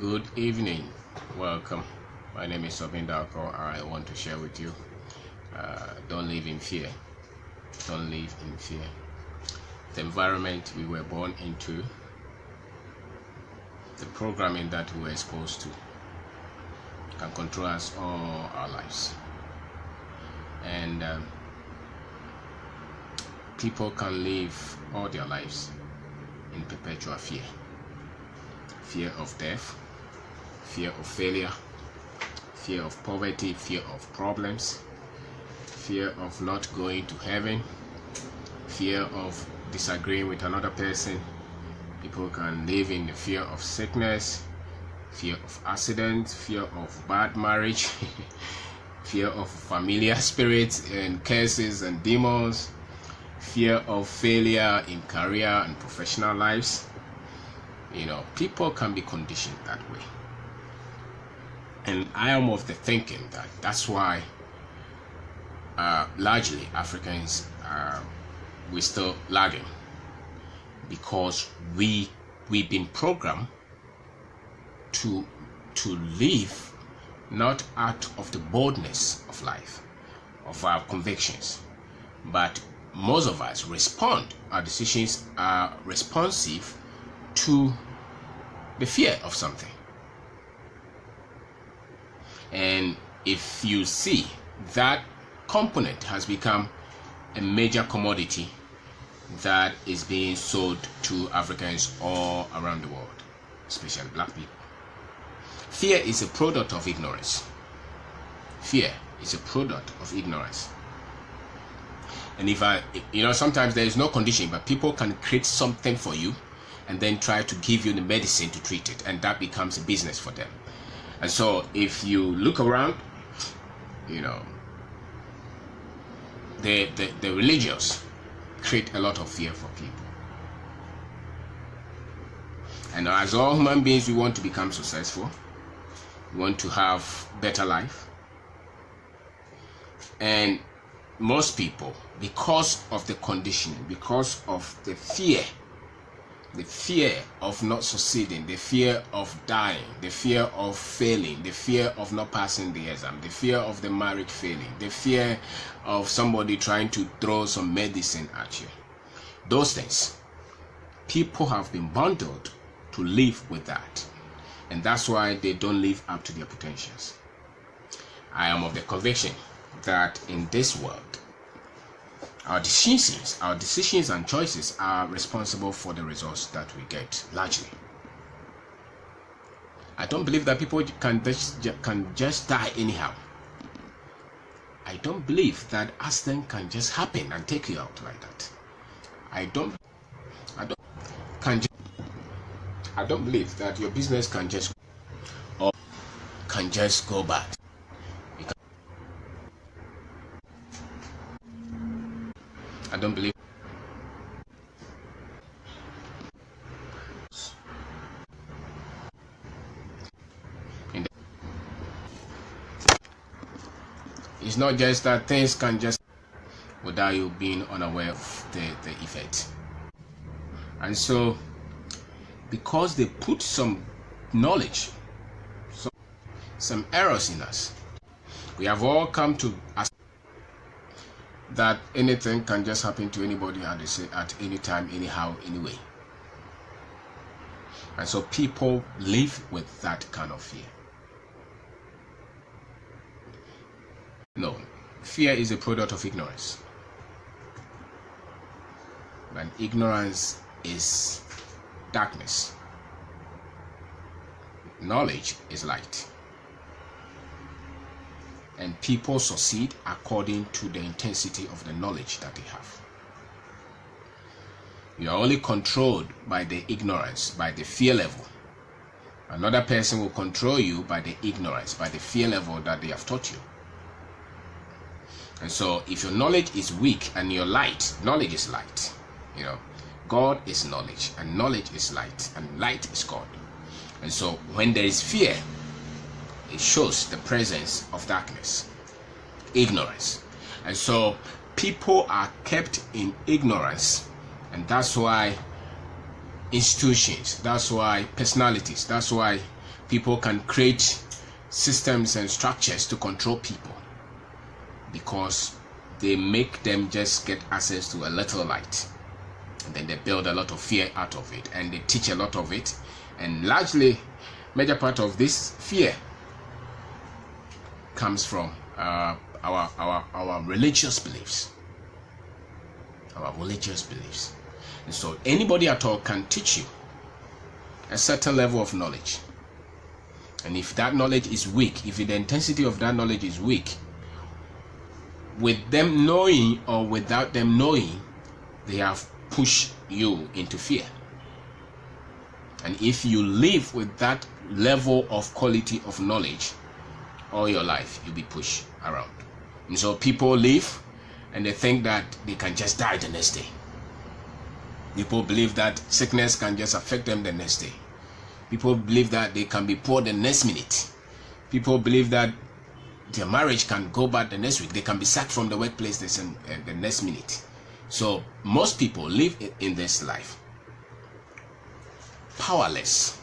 Good evening, welcome. My name is Kwabena. I want to share with you, don't live in fear. Don't live in fear. The environment we were born into, the programming that we were exposed to, can control us all our lives. And people can live all their lives in perpetual fear. Fear of death, fear of failure, fear of poverty, fear of problems, fear of not going to heaven, fear of disagreeing with another person. People can live in the fear of sickness, fear of accidents, fear of bad marriage, fear of familiar spirits and curses and demons, fear of failure in career and professional lives. People can be conditioned that way. And I am of the thinking that that's why largely Africans we're still lagging, because we've been programmed to live not out of the boldness of life, of our convictions, but most of us our decisions are responsive to the fear of something. And if you see, that component has become a major commodity that is being sold to Africans all around the world, especially black people. Fear is a product of ignorance. Fear is a product of ignorance. And sometimes there is no condition, but people can create something for you and then try to give you the medicine to treat it, and that becomes a business for them. And so if you look around, the religious create a lot of fear for people. And as all human beings, we want to become successful. We want to have better life. And most people, because of the conditioning, because of the fear of not succeeding, the fear of dying, the fear of failing, the fear of not passing the exam, the fear of the marriage failing, the fear of somebody trying to throw some medicine at you. Those things, people have been bundled to live with that. And that's why they don't live up to their potentials. I am of the conviction that in this world, our decisions and choices are responsible for the results that we get, largely. I don't believe that people can just die anyhow. I don't believe that accident can just happen and take you out like that. I don't believe that your business can just go bad. I don't believe it's not just that things can just without you being unaware of the effect. And so because they put some knowledge, some errors in us, we have all come to that anything can just happen to anybody at any time, anyhow, anyway. And so people live with that kind of fear. No, fear is a product of ignorance. And ignorance is darkness. Knowledge is light. And people succeed according to the intensity of the knowledge that they have. You are only controlled by the ignorance, by the fear level. Another person will control you by the ignorance, by the fear level that they have taught you. And so if your knowledge is weak and your light, knowledge is light. God is knowledge, and knowledge is light, and light is God. And so when there is fear, it shows the presence of darkness, ignorance. And so people are kept in ignorance, and that's why institutions, that's why personalities, that's why People can create systems and structures to control people because they make them just get access to a little light, and then they build a lot of fear out of it, and they teach a lot of it, and largely major part of this fear comes from our religious beliefs. Our religious beliefs. And so anybody at all can teach you a certain level of knowledge, and if that knowledge is weak, if the intensity of that knowledge is weak, with them knowing or without them knowing, they have pushed you into fear. And if you live with that level of quality of knowledge all your life, you'll be pushed around. And so people live and they think that they can just die the next day. People believe that sickness can just affect them the next day. People believe that they can be poor the next minute. People believe that their marriage can go bad the next week. They can be sacked from the workplace the next minute. So most people live in this life powerless.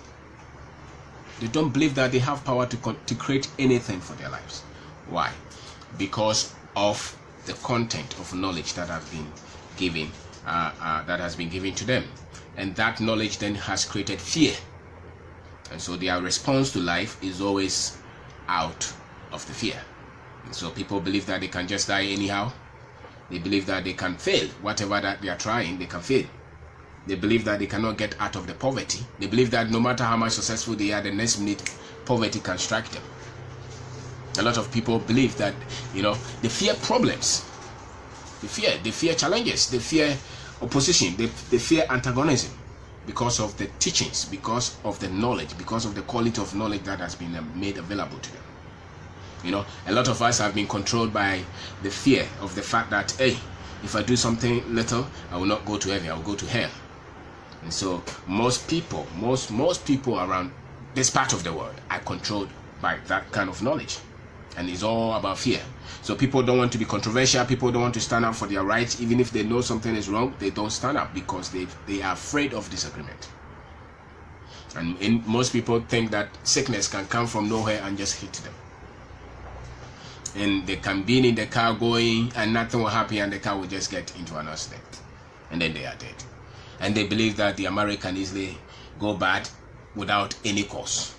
They don't believe that they have power to create anything for their lives. Why? Because of the content of knowledge that has been given, to them, and that knowledge then has created fear, and so their response to life is always out of the fear. And so people believe that they can just die anyhow. They believe that they can fail whatever that they are trying. They can fail. They believe that they cannot get out of the poverty. They believe that no matter how much successful they are, the next minute poverty can strike them. A lot of people believe that, they fear problems. They fear challenges. They fear opposition. They fear antagonism because of the teachings, because of the knowledge, because of the quality of knowledge that has been made available to them. A lot of us have been controlled by the fear of the fact that, hey, if I do something little, I will not go to heaven, I will go to hell. And so most people around this part of the world are controlled by that kind of knowledge. And it's all about fear. So people don't want to be controversial. People don't want to stand up for their rights. Even if they know something is wrong, they don't stand up because they are afraid of disagreement. And most people think that sickness can come from nowhere and just hit them. And they can be in the car going and nothing will happen, and the car will just get into an accident. And then they are dead. And they believe that the marriage can easily go bad without any cause.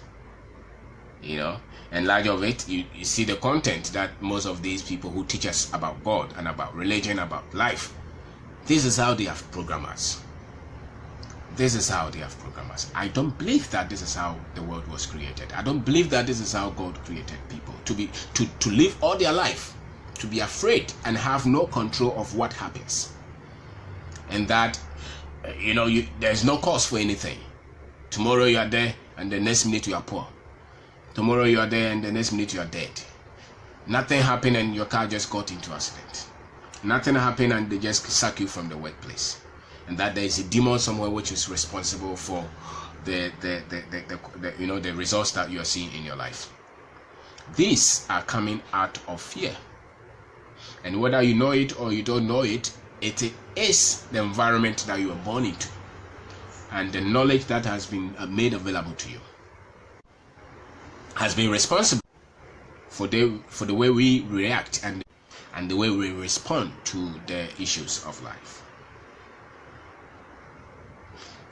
And large of it, you see the content that most of these people who teach us about God and about religion, about life, this is how they have programmed us. This is how they have programmed us. I don't believe that this is how the world was created. I don't believe that this is how God created people to live all their life, to be afraid and have no control of what happens, and that there's no cause for anything. Tomorrow you are there, and the next minute you are poor. Tomorrow you are there, and the next minute you are dead. Nothing happened, and your car just got into accident. Nothing happened, and they just sack you from the workplace. And that there is a demon somewhere which is responsible for the results that you are seeing in your life. These are coming out of fear. And whether you know it or you don't know it, it is the environment that you are born into and the knowledge that has been made available to you has been responsible for the way we react and the way we respond to the issues of life.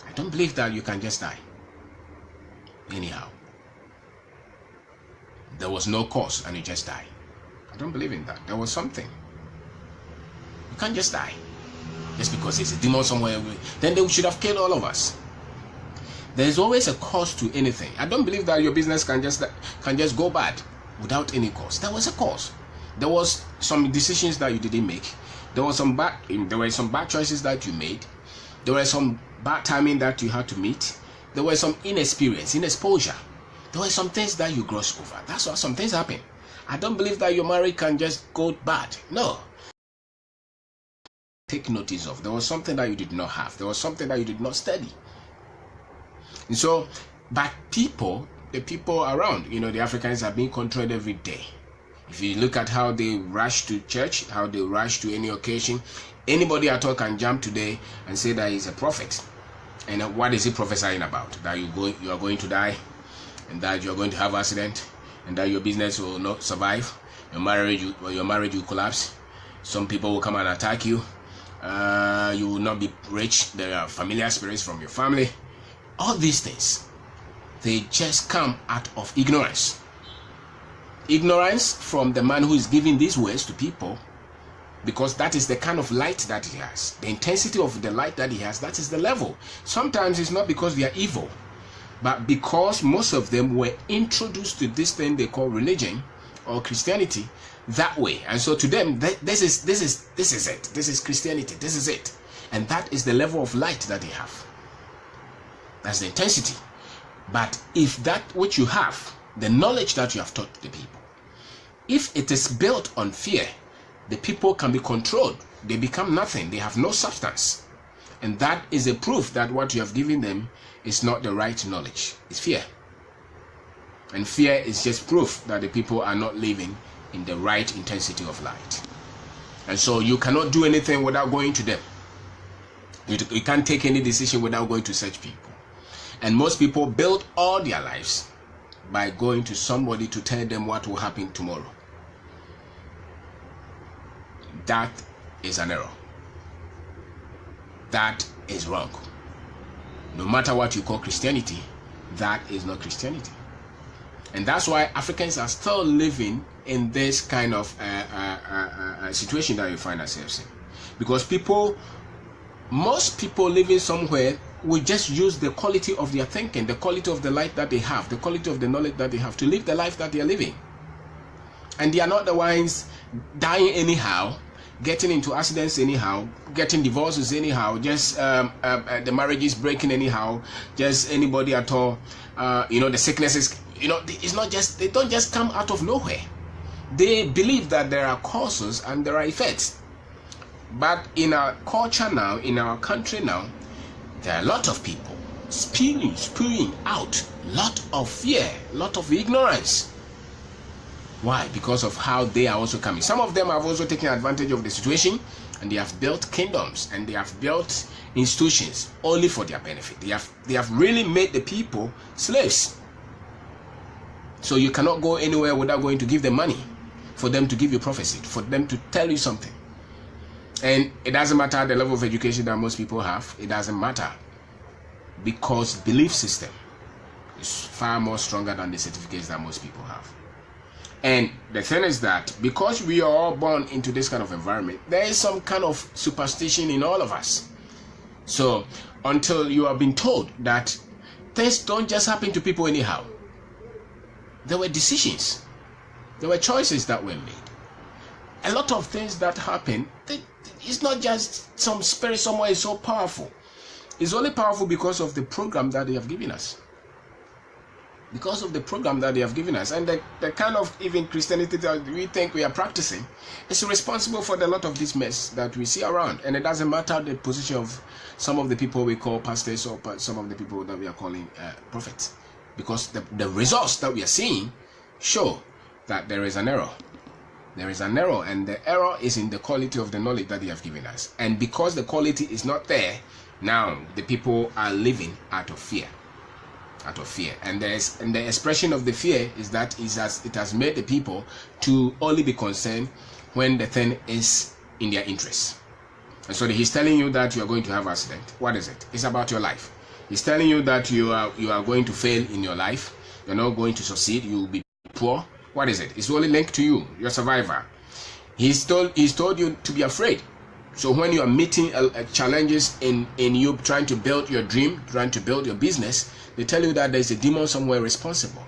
I don't believe that you can just die anyhow. There was no cause and you just die. I don't believe in that. There was something. You can't just die just because there's a demon somewhere. Then they should have killed all of us. There is always a cause to anything. I don't believe that your business can just go bad without any cause. There was a cause. There was some decisions that you didn't make. There were some bad choices that you made. There were some bad timing that you had to meet. There were some inexposure. There were some things that you glossed over. That's why some things happen. I don't believe that your marriage can just go bad. No. Take notice of. There was something that you did not have. There was something that you did not study. And so, but the people around, the Africans are being controlled every day. If you look at how they rush to church, how they rush to any occasion, anybody at all can jump today and say that he's a prophet. And what is he prophesying about? That you are going to die, and that you're going to have accident, and that your business will not survive, your marriage will collapse. Some people will come and attack you. You will not be rich. There are familiar spirits from your family. All these things, they just come out of ignorance. Ignorance from the man who is giving these words to people, because that is the kind of light that he has. The intensity of the light that he has, that is the level. Sometimes it's not because they are evil, but because most of them were introduced to this thing they call religion or Christianity that way. And so to them, this is it. This is Christianity. This is it. And that is the level of light that they have. That's the intensity. But if that which you have, the knowledge that you have taught the people, if it is built on fear, the people can be controlled. They become nothing. They have no substance. And that is a proof that what you have given them is not the right knowledge. It's fear. And fear is just proof that the people are not living in the right intensity of light. And so you cannot do anything without going to them. You can't take any decision without going to such people. And most people build all their lives by going to somebody to tell them what will happen tomorrow. That is an error. That is wrong. No matter what you call Christianity, that is not Christianity. And that's why Africans are still living in this kind of situation that we find ourselves in. Because most people living somewhere will just use the quality of their thinking, the quality of the light that they have, the quality of the knowledge that they have to live the life that they are living. And they are not the ones dying anyhow, getting into accidents anyhow, getting divorces anyhow, just the marriages breaking anyhow, just anybody at all. The sicknesses, it's not just, they don't just come out of nowhere. They believe that there are causes and there are effects. But in our culture now, in our country now, there are a lot of people spewing out a lot of fear, a lot of ignorance. Why? Because of how they are also coming. Some of them have also taken advantage of the situation, and they have built kingdoms and they have built institutions only for their benefit. They have really made the people slaves. So you cannot go anywhere without going to give them money for them to give you prophecy, for them to tell you something. And it doesn't matter the level of education that most people have. It doesn't matter, because belief system is far more stronger than the certificates that most people have. And the thing is that because we are all born into this kind of environment, there is some kind of superstition in all of us. So until you have been told that things don't just happen to people anyhow, there were decisions, there were choices that were made. A lot of things that happen, it's not just some spirit somewhere is so powerful. It's only powerful because of the program that they have given us. Because of the program that they have given us. And the kind of even Christianity that we think we are practicing is responsible for a lot of this mess that we see around. And it doesn't matter the position of some of the people we call pastors or some of the people that we are calling prophets. Because the results that we are seeing show that there is an error. There is an error, and the error is in the quality of the knowledge that they have given us. And because the quality is not there, now the people are living out of fear. Out of fear. And the expression of the fear is that it has made the people to only be concerned when the thing is in their interest. And so he's telling you that you are going to have an accident. What is it? It's about your life. He's telling you that you are going to fail in your life. You're not going to succeed. You will be poor. What is it? It's only linked to you, your survivor. He's told you to be afraid. So when you are meeting challenges in you trying to build your dream, trying to build your business, they tell you that there's a demon somewhere responsible.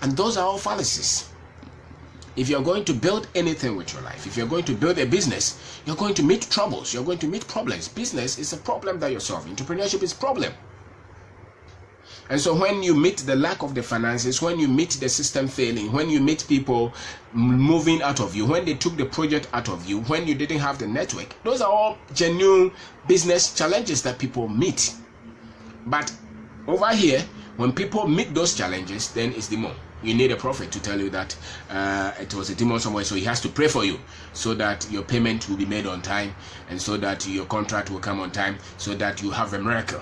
And those are all fallacies. If you're going to build anything with your life, if you're going to build a business, you're going to meet troubles, you're going to meet problems. Business is a problem that you're solving. Entrepreneurship is a problem. And so when you meet the lack of the finances, when you meet the system failing, when you meet people moving out of you, when they took the project out of you, when you didn't have the network, those are all genuine business challenges that people meet. But over here, when people meet those challenges, then it's demon. You need a prophet to tell you that it was a demon somewhere, so he has to pray for you so that your payment will be made on time, and so that your contract will come on time, so that you have a miracle.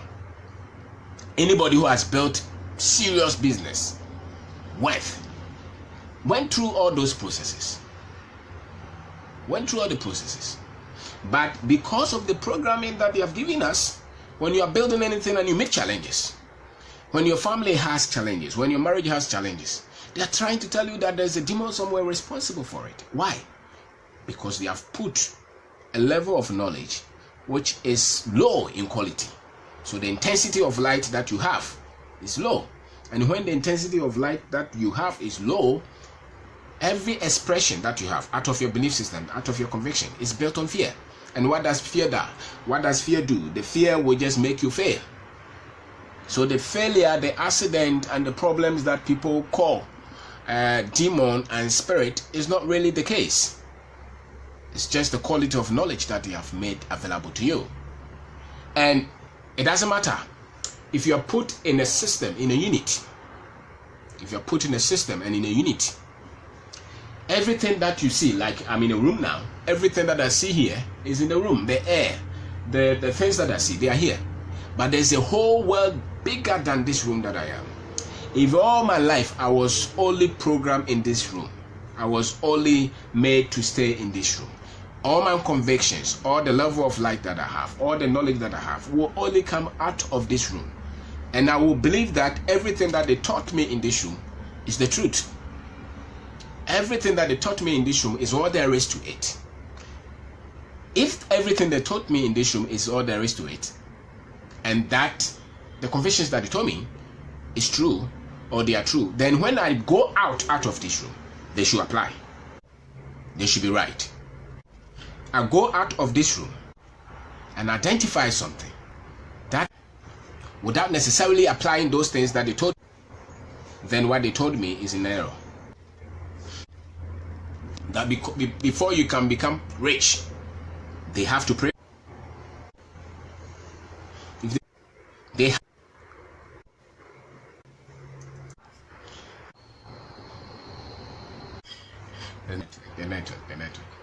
Anybody who has built serious business, worth. Went through all those processes. But because of the programming that they have given us, when you are building anything and you meet challenges, when your family has challenges, when your marriage has challenges, they are trying to tell you that there's a demon somewhere responsible for it. Why? Because they have put a level of knowledge which is low in quality. So the intensity of light that you have is low. And when the intensity of light that you have is low, every expression that you have out of your belief system, out of your conviction, is built on fear. And what does fear do? What does fear do? The fear will just make you fail. So the failure, the accident, and the problems that people call demon and spirit is not really the case. It's just the quality of knowledge that they have made available to you. And it doesn't matter if you are put in a system, in a unit. If you are put in a system and in a unit, everything that you see, like I'm in a room now, everything that I see here is in the room. The air, the things that I see, they are here. But there's a whole world bigger than this room that I am. If all my life I was only programmed in this room, I was only made to stay in this room, all my convictions, all the level of light that I have, all the knowledge that I have will only come out of this room. And I will believe that everything that they taught me in this room is the truth. Everything that they taught me in this room is all there is to it. If everything they taught me in this room is all there is to it, and that the convictions that they told me is true, or they are true, then when I go out of this room, they should apply. They should be right. I go out of this room and identify something that, without necessarily applying those things that they told me, then what they told me is in error. That before you can become rich, they have to pray. If they the network.